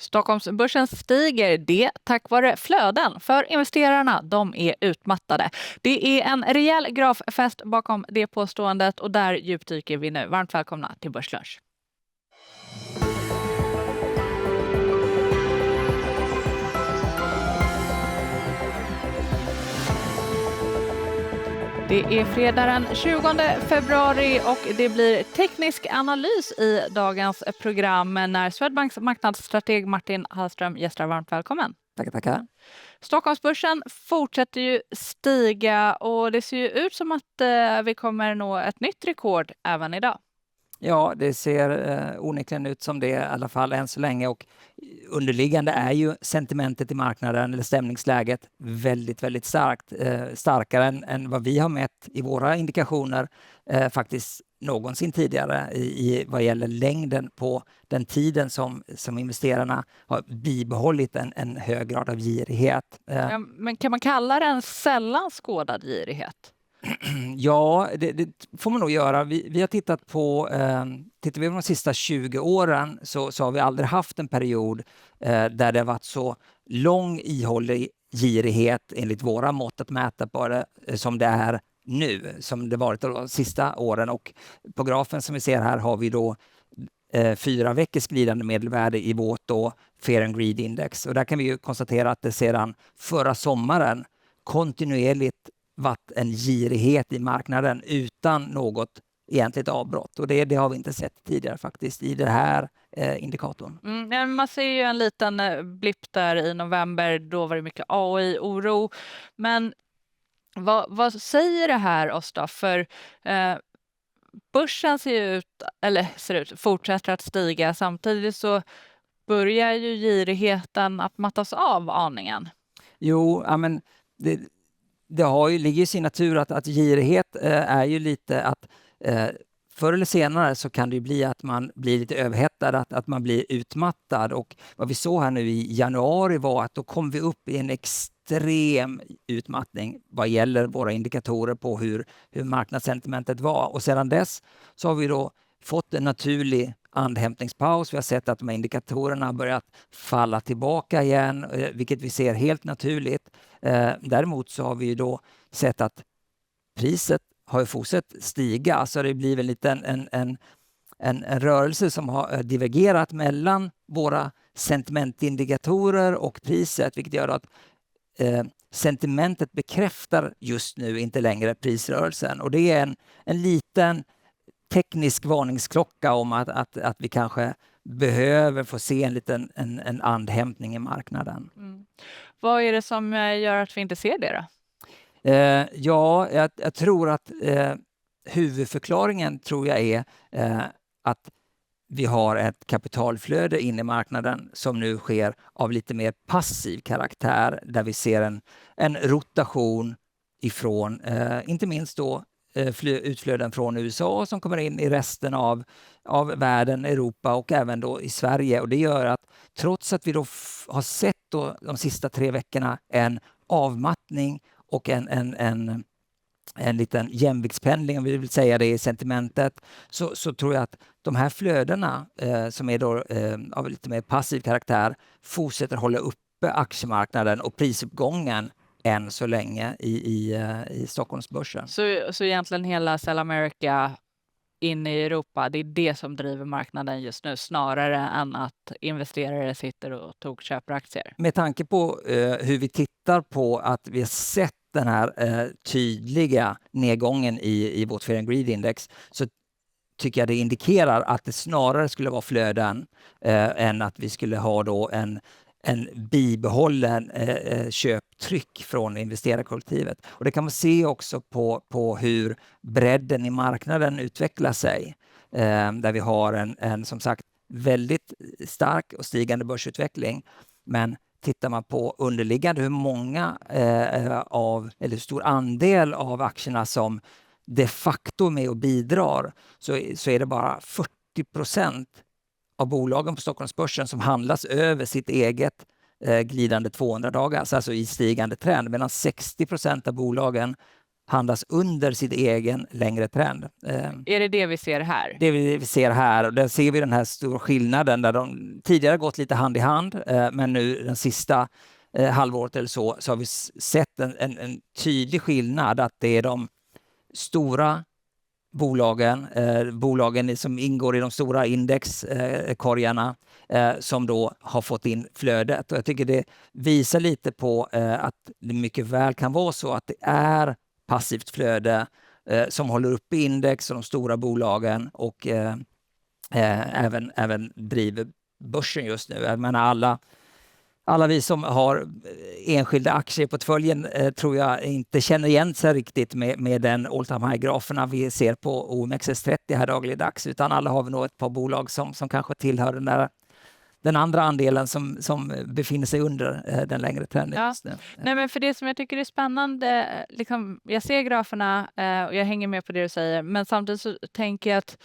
Stockholmsbörsen stiger det tack vare flöden, för investerarna de är utmattade. Det är en rejäl graffest bakom det påståendet och där djupdyker vi nu. Varmt välkomna till Börslunch. Det är fredag den 20 februari och det blir teknisk analys i dagens program när Swedbanks marknadsstrateg Martin Hallström gästar. Varmt välkommen. Tackar. Stockholmsbörsen fortsätter ju stiga och det ser ju ut som att vi kommer nå ett nytt rekord även idag. Ja, det ser onekligen ut som det i alla fall än så länge, och underliggande är ju sentimentet i marknaden eller stämningsläget väldigt starkt. Starkare än vad vi har mätt i våra indikationer faktiskt någonsin tidigare i vad gäller längden på den tiden som investerarna har bibehållit en hög grad av girighet. Men kan man kalla det en sällan skådad girighet? Ja, det får man nog göra. Vi har tittat på, tittar vi på de sista 20 åren så har vi aldrig haft en period där det har varit så lång ihållig girighet enligt våra mått att mäta på det som det är nu, som det varit de sista åren. Och på grafen som vi ser här har vi då 4 veckors glidande medelvärde i vårt då Fear and Greed Index. Och där kan vi ju konstatera att det sedan förra sommaren kontinuerligt varit en girighet i marknaden utan något egentligt avbrott. Och det har vi inte sett tidigare faktiskt i den här indikatorn. Man ser ju en liten blipp där i november, då var det mycket AI-oro. Men vad säger det här oss då? För börsen fortsätter att stiga, samtidigt så börjar ju girigheten att mattas av aningen. Jo, men det ligger i sin natur att girighet är ju lite att förr eller senare så kan det ju bli att man blir lite överhettad, att man blir utmattad. Och vad vi såg här nu i januari var att då kom vi upp i en extrem utmattning vad gäller våra indikatorer på hur marknadssentimentet var. Och sedan dess så har vi då fått en naturlig andhämtningspaus. Vi har sett att de här indikatorerna har börjat falla tillbaka igen, vilket vi ser helt naturligt. Däremot så har vi då sett att priset har ju fortsatt stiga. Så det blir väl lite en rörelse som har divergerat mellan våra sentimentindikatorer och priset, vilket gör att sentimentet bekräftar just nu inte längre prisrörelsen. Och det är en liten teknisk varningsklocka om att vi kanske behöver få se en liten en andhämtning i marknaden. Vad är det som gör att vi inte ser det då? Jag tror att huvudförklaringen tror jag är att vi har ett kapitalflöde in i marknaden som nu sker av lite mer passiv karaktär, där vi ser en rotation ifrån inte minst då utflöden från USA som kommer in i resten av världen, Europa och även då i Sverige. Och det gör att trots att vi då har sett då de sista 3 veckorna en avmattning och en liten jämviktspendling, om vi vill säga det, i sentimentet, så tror jag att de här flödena som är då av lite mer passiv karaktär fortsätter hålla uppe aktiemarknaden och prisuppgången än så länge i Stockholmsbörsen. Så egentligen hela Sell America in i Europa, det är det som driver marknaden just nu, snarare än att investerare sitter och köper aktier? Med tanke på hur vi tittar på att vi har sett den här tydliga nedgången i vårt Fear and Greed Index, så tycker jag det indikerar att det snarare skulle vara flöden än att vi skulle ha då en bibehållen köptryck från investerarkollektivet. Och det kan man se också på hur bredden i marknaden utvecklar sig. Där vi har en som sagt väldigt stark och stigande börsutveckling. Men tittar man på underliggande hur många eller hur stor andel av aktierna som de facto med och bidrar, så är det bara 40% av bolagen på Stockholmsbörsen som handlas över sitt eget glidande 200 dagar, alltså i stigande trend, medan 60% av bolagen handlas under sitt egen längre trend. Är det vi ser här? Det vi ser här, och där ser vi den här stora skillnaden där de tidigare gått lite hand i hand, men nu den sista halvåret eller så har vi sett en tydlig skillnad, att det är de stora bolagen som ingår i de stora indexkorgarna som då har fått in flödet. Och jag tycker det visar lite på att det mycket väl kan vara så att det är passivt flöde som håller uppe index och de stora bolagen, och även driver börsen just nu. Jag menar, alla vi som har enskilda aktier i portföljen tror jag inte känner igen sig riktigt med den all time high-graferna vi ser på OMXS30 här dagligdags, utan alla har vi nog ett par bolag som kanske tillhör den andra andelen som befinner sig under den längre trenden just nu. Nej, men för det som jag tycker är spännande, liksom, jag ser graferna och jag hänger med på det du säger, men samtidigt så tänker jag att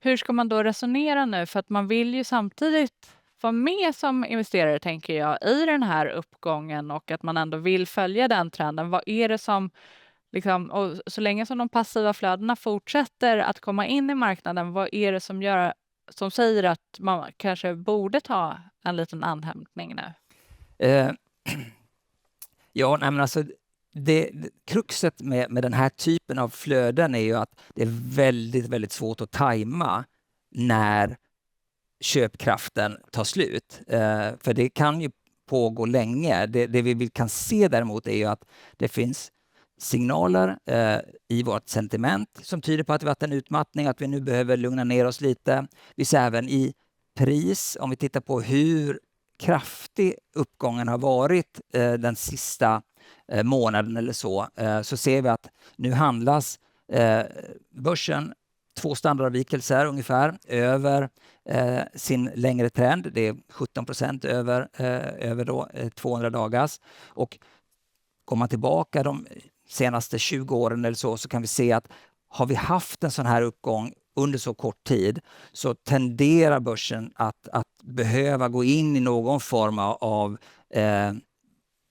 hur ska man då resonera nu? För att man vill ju samtidigt vara med som investerare, tänker jag, i den här uppgången, och att man ändå vill följa den trenden. Vad är det som, liksom, och så länge som de passiva flödena fortsätter att komma in i marknaden, vad är det som säger att man kanske borde ta en liten andhämtning nu? Ja, nej, men alltså kruxet med den här typen av flöden är ju att det är väldigt, väldigt svårt att tajma när köpkraften tar slut. För det kan ju pågå länge. Det vi kan se däremot är ju att det finns signaler i vårt sentiment som tyder på att vi har haft en utmattning, att vi nu behöver lugna ner oss lite. Vi ser även i pris, om vi tittar på hur kraftig uppgången har varit den sista månaden eller så ser vi att nu handlas börsen 2 standardavvikelser ungefär över sin längre trend. Det är 17% över då 200 dagars. Och går man tillbaka de senaste 20 åren eller så kan vi se att har vi haft en sån här uppgång under så kort tid, så tenderar börsen att behöva gå in i någon form av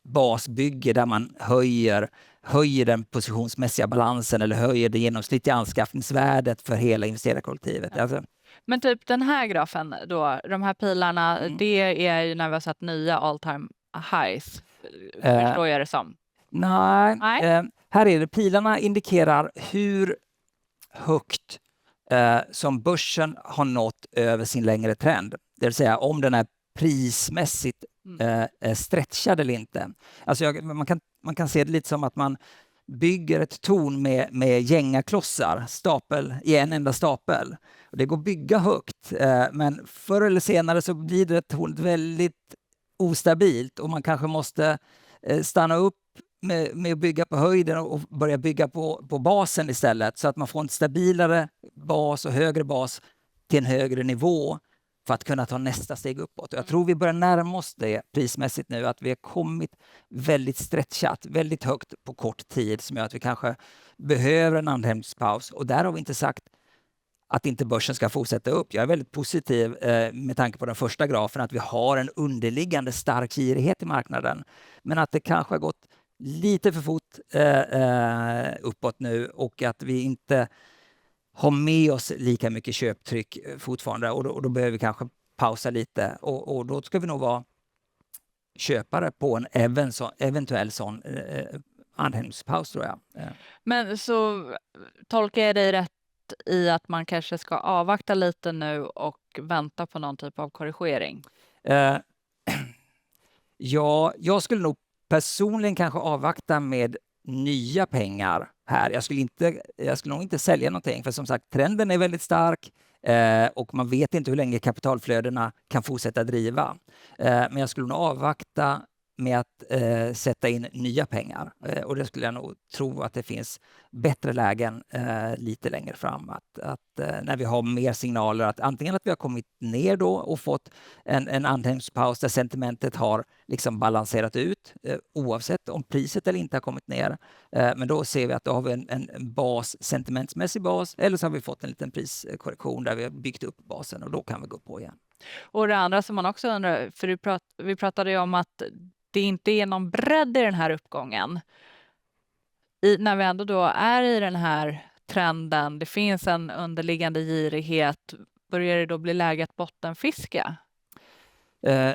basbygge där man höjer den positionsmässiga balansen eller höjer det genomsnittliga anskaffningsvärdet för hela investerarkollektivet. Alltså. Men typ den här grafen då, de här pilarna, det är ju när vi har satt nya all time highs, förstår jag det som. Nej. Här är det, pilarna indikerar hur högt som börsen har nått över sin längre trend. Det vill säga om den är prismässigt stretchad eller inte. Alltså man kan se det lite som att man bygger ett torn med gängaklossar i en enda stapel. Och det går att bygga högt, men förr eller senare så blir det tornet väldigt ostabilt och man kanske måste stanna upp med att bygga på höjden och börja bygga på basen istället, så att man får en stabilare bas och högre bas till en högre nivå för att kunna ta nästa steg uppåt. Och jag tror vi börjar närma oss det prismässigt nu, att vi har kommit väldigt stretchat, väldigt högt på kort tid, som gör att vi kanske behöver en andhämtningspaus. Och där har vi inte sagt att inte börsen ska fortsätta upp. Jag är väldigt positiv med tanke på den första grafen, att vi har en underliggande stark girighet i marknaden. Men att det kanske har gått lite för fort uppåt nu och att vi inte har med oss lika mycket köptryck fortfarande, och då behöver vi kanske pausa lite, och då ska vi nog vara köpare på en eventuell sån andhämtningspaus, tror jag. Men så tolkar jag dig rätt i att man kanske ska avvakta lite nu och vänta på någon typ av korrigering? Ja, jag skulle nog personligen kanske avvakta med nya pengar här. Jag skulle nog inte sälja någonting, för som sagt, trenden är väldigt stark och man vet inte hur länge kapitalflödena kan fortsätta driva. Men jag skulle nog avvakta med att sätta in nya pengar, och det skulle jag nog tro att det finns bättre lägen lite längre fram, att när vi har mer signaler, att antingen att vi har kommit ner då och fått en andhämtningspaus där sentimentet har liksom balanserat ut, oavsett om priset eller inte har kommit ner, men då ser vi att då har vi en sentimentsmässig bas, eller så har vi fått en liten priskorrektion där vi har byggt upp basen, och då kan vi gå på igen. Och det andra som man också undrar, för vi pratade ju om att det inte är någon bredd i den här uppgången. när vi ändå då är i den här trenden, det finns en underliggande girighet, börjar det då bli läge att bottenfiska? Eh,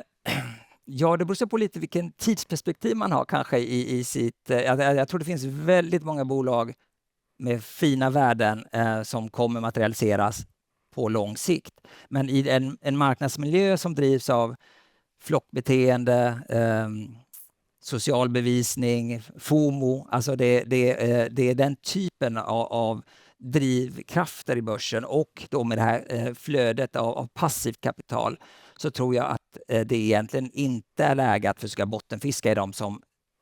Ja, det beror på lite vilken tidsperspektiv man har kanske i sitt... Jag tror det finns väldigt många bolag med fina värden som kommer materialiseras på lång sikt. Men i en marknadsmiljö som drivs av flockbeteende, social bevisning, FOMO, alltså det är den typen av drivkrafter i börsen och då med det här flödet av passivt kapital, så tror jag att det egentligen inte är läge att försöka bottenfiska i dem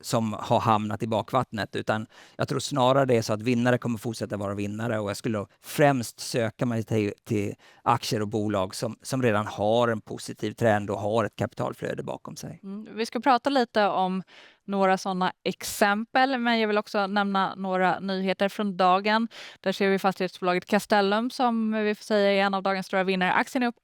som har hamnat i bakvattnet, utan jag tror snarare det är så att vinnare kommer fortsätta vara vinnare, och jag skulle främst söka mig till aktier och bolag som redan har en positiv trend och har ett kapitalflöde bakom sig. Vi ska prata lite om några sådana exempel, men jag vill också nämna några nyheter från dagen. Där ser vi fastighetsbolaget Castellum som vi får säga är en av dagens stora vinnare. Aktien är upp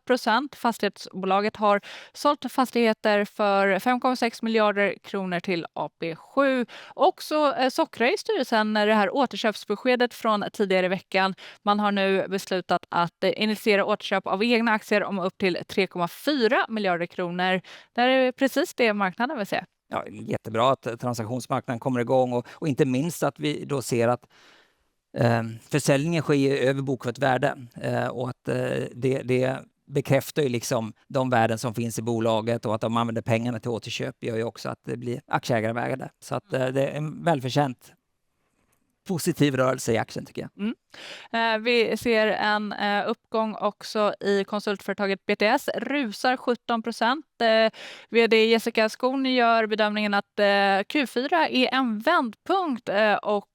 8%. Fastighetsbolaget har sålt fastigheter för 5,6 miljarder kronor till AP7. Också sockrar i styrelsen det här återköpsbeskedet från tidigare i veckan. Man har nu beslutat att initiera återköp av egna aktier om upp till 3,4 miljarder kronor. Det är precis det marknaden vill se. Ja, jättebra att transaktionsmarknaden kommer igång, och inte minst att vi då ser att försäljningen sker över bokfört värde, och att det bekräftar ju liksom de värden som finns i bolaget, och att de använder pengarna till återköp gör ju också att det blir aktieägarvärde. Så att det är en välförtjänt positiv rörelse i aktien, tycker jag. Vi ser en uppgång också i konsultföretaget BTS, rusar 17%. VD Jessica Skon gör bedömningen att Q4 är en vändpunkt och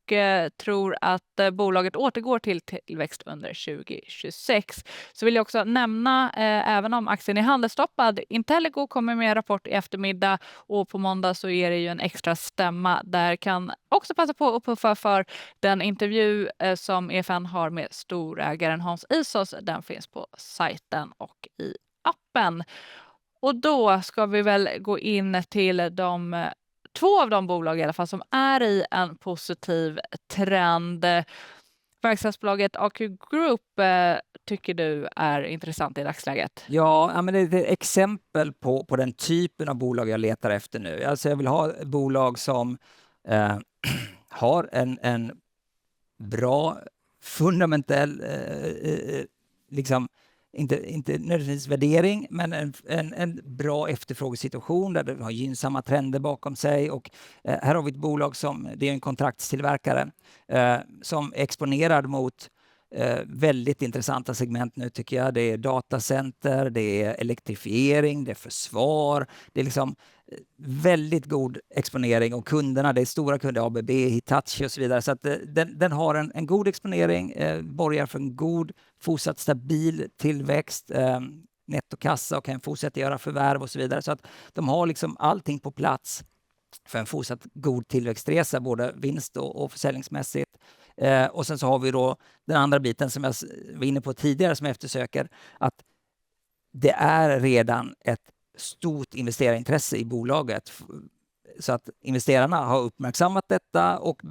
tror att bolaget återgår till tillväxt under 2026. Så vill jag också nämna, även om aktien är handelsstoppad, Intellego kommer med rapport i eftermiddag, och på måndag så är det ju en extra stämma. Där kan också passa på att puffa för den intervju som EFN har med storägaren Hans Isos. Den finns på sajten och i appen. Och då ska vi väl gå in till två av de bolag i alla fall som är i en positiv trend. Verkstadsbolaget AQ Group tycker du är intressant i dagsläget? Ja, men det är ett exempel på den typen av bolag jag letar efter nu. Alltså jag vill ha bolag som har en bra fundamentell liksom inte nödvändigtvis värdering, men en bra efterfrågesituation där det har gynnsamma trender bakom sig. Och här har vi ett bolag som, det är en kontraktstillverkare som är exponerad mot väldigt intressanta segment nu, tycker jag. Det är datacenter, det är elektrifiering, det är försvar. Det är liksom väldigt god exponering, och kunderna, det är stora kunder, ABB, Hitachi och så vidare. Så att den har en god exponering, borgar för en god, fortsatt stabil tillväxt, nettokassa, och kan fortsätta göra förvärv och så vidare. Så att de har liksom allting på plats för en fortsatt god tillväxtresa, både vinst och försäljningsmässigt. Och sen så har vi då den andra biten som jag var inne på tidigare, som jag eftersöker, att det är redan ett stort investeringintresse i bolaget. Så att investerarna har uppmärksammat detta och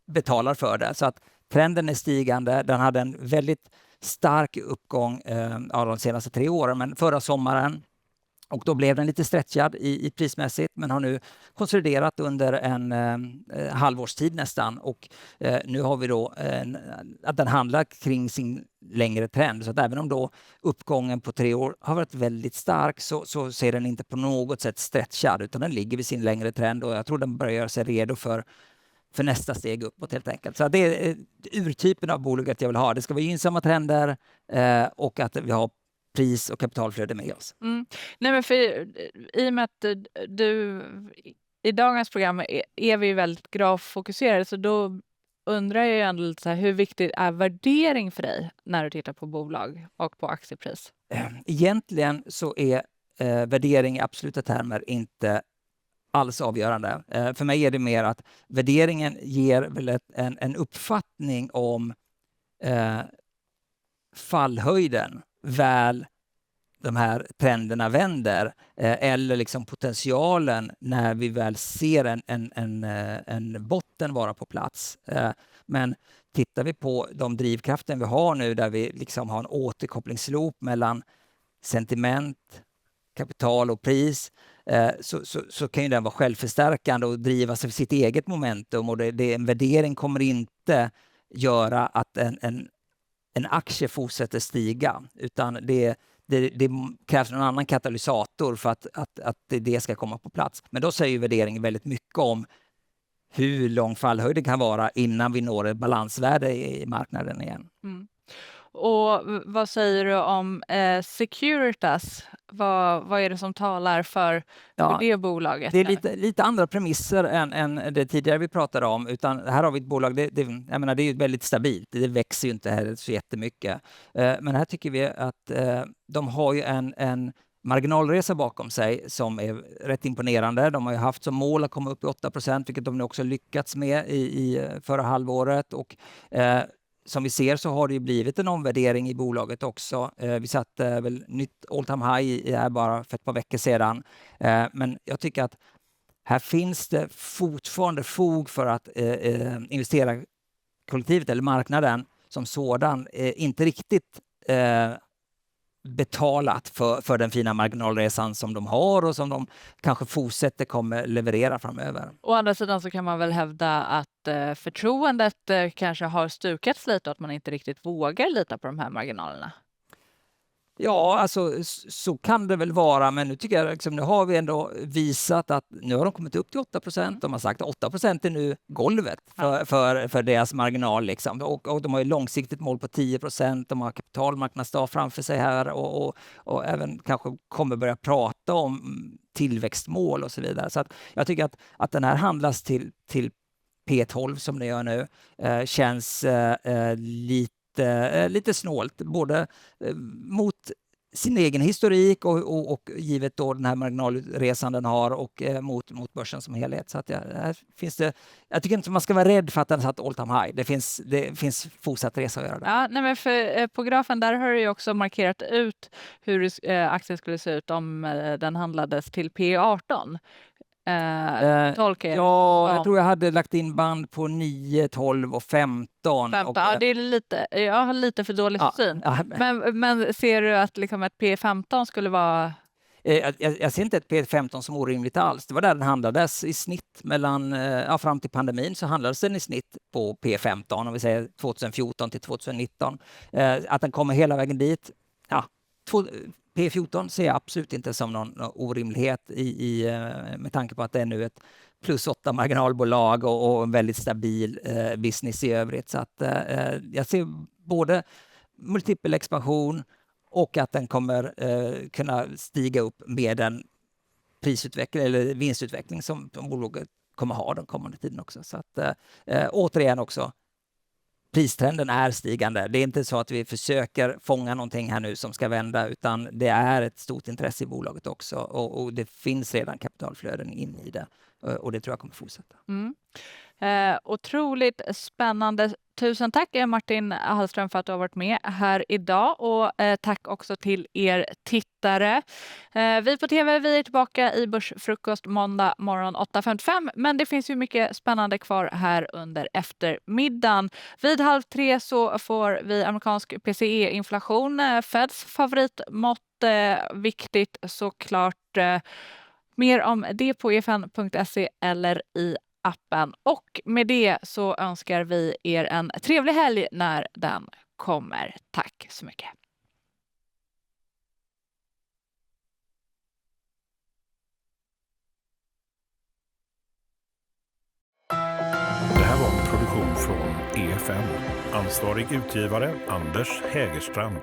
betalar för det. Så att trenden är stigande. Den hade en väldigt stark uppgång av de senaste 3 åren, men förra sommaren, och då blev den lite stretchad i prismässigt, men har nu konsoliderat under en halvårstid nästan, och nu har vi då att den handlar kring sin längre trend. Så att även om då uppgången på 3 år har varit väldigt stark, så ser den inte på något sätt stretchad, utan den ligger vid sin längre trend, och jag tror den börjar göra sig redo för nästa steg uppåt helt enkelt. Så det är urtypen av bolaget jag vill ha. Det ska vara gynnsamma trender och att vi har pris- och kapitalflöde med oss. Nej, men i och med att du i dagens program är vi väldigt graffokuserade, så då undrar jag ju ändå lite så här, hur viktigt är värdering för dig när du tittar på bolag och på aktiepris? Egentligen så är värdering i absoluta termer inte alls avgörande. För mig är det mer att värderingen ger väl en uppfattning om fallhöjden väl de här trenderna vänder eller liksom potentialen när vi väl ser en botten vara på plats. Men tittar vi på de drivkraften vi har nu där vi liksom har en återkopplingsloop mellan sentiment, kapital och pris, så kan ju den vara självförstärkande och driva sig för sitt eget momentum, och en värdering kommer inte göra att en aktie fortsätter stiga, utan det krävs någon annan katalysator för att det ska komma på plats. Men då säger ju värderingen väldigt mycket om hur lång fallhöjden kan vara innan vi når ett balansvärde i marknaden igen. Mm. Och vad säger du om Securitas? Vad är det som talar för det bolaget? Det är lite andra premisser än det tidigare vi pratade om, utan här har vi ett bolag, jag menar, det är ju väldigt stabilt, det växer ju inte här så jättemycket. Men här tycker vi att de har ju en marginalresa bakom sig som är rätt imponerande. De har ju haft som mål att komma upp i 8%, vilket de nu också lyckats med i förra halvåret, och som vi ser så har det ju blivit en omvärdering i bolaget också. Vi satte väl nytt all time high i här bara för ett par veckor sedan. Men jag tycker att här finns det fortfarande fog för att investera kollektivet eller marknaden som sådan inte riktigt betalat för den fina marginalresan som de har och som de kanske fortsätter kommer leverera framöver. Å andra sidan så kan man väl hävda att förtroendet kanske har stukats lite och att man inte riktigt vågar lita på de här marginalerna. Ja, alltså så kan det väl vara, men nu tycker jag liksom, nu har vi ändå visat att nu har de kommit upp till 8%. De har sagt att 8% är nu golvet för deras marginal. Liksom. Och de har ju långsiktigt mål på 10%. De har kapitalmarknadsdag framför sig här och även kanske kommer börja prata om tillväxtmål och så vidare. Så att jag tycker att den här handlas till P12 som det gör nu känns lite snålt, både mot sin egen historik och givet då den här marginalresan den har och mot börsen som helhet. Så att här finns det, jag tycker inte man ska vara rädd för att den satt all time high. Det finns fortsatt resa att göra där. Ja, nej, men för på grafen där har du ju också markerat ut hur aktien skulle se ut om den handlades till P18. Jag tror jag hade lagt in band på 9, 12 och 15. Det är lite, jag har lite för dålig syn. Men ser du att liksom ett P15 skulle vara... Jag ser inte ett P15 som orimligt alls. Det var där den handlades i snitt fram till pandemin, så handlades den i snitt på P15, om vi säger 2014 till 2019. Att den kommer hela vägen dit, P14 ser jag absolut inte som någon orimlighet med tanke på att det är nu ett +8 marginalbolag och en väldigt stabil business i övrigt. Så att jag ser både multipel expansion och att den kommer kunna stiga upp med den prisutveckling eller vinstutveckling som bolaget kommer ha den kommande tiden också. Så att återigen också, pristrenden är stigande. Det är inte så att vi försöker fånga någonting här nu som ska vända, utan det är ett stort intresse i bolaget också och det finns redan kapitalflöden in i det och det tror jag kommer fortsätta. Otroligt spännande. Tusen tack Martin Hallström för att du har varit med här idag och tack också till er tittare. Vi på TV, vi är tillbaka i Börsfrukost måndag morgon 8.55, men det finns ju mycket spännande kvar här under eftermiddagen. Vid 2:30 så får vi amerikansk PCE-inflation, Feds favoritmått, viktigt såklart. Mer om det på efn.se eller i appen. Och med det så önskar vi er en trevlig helg när den kommer. Tack så mycket. Det här var en produktion från EFN. Ansvarig utgivare Anders Hägerstrand.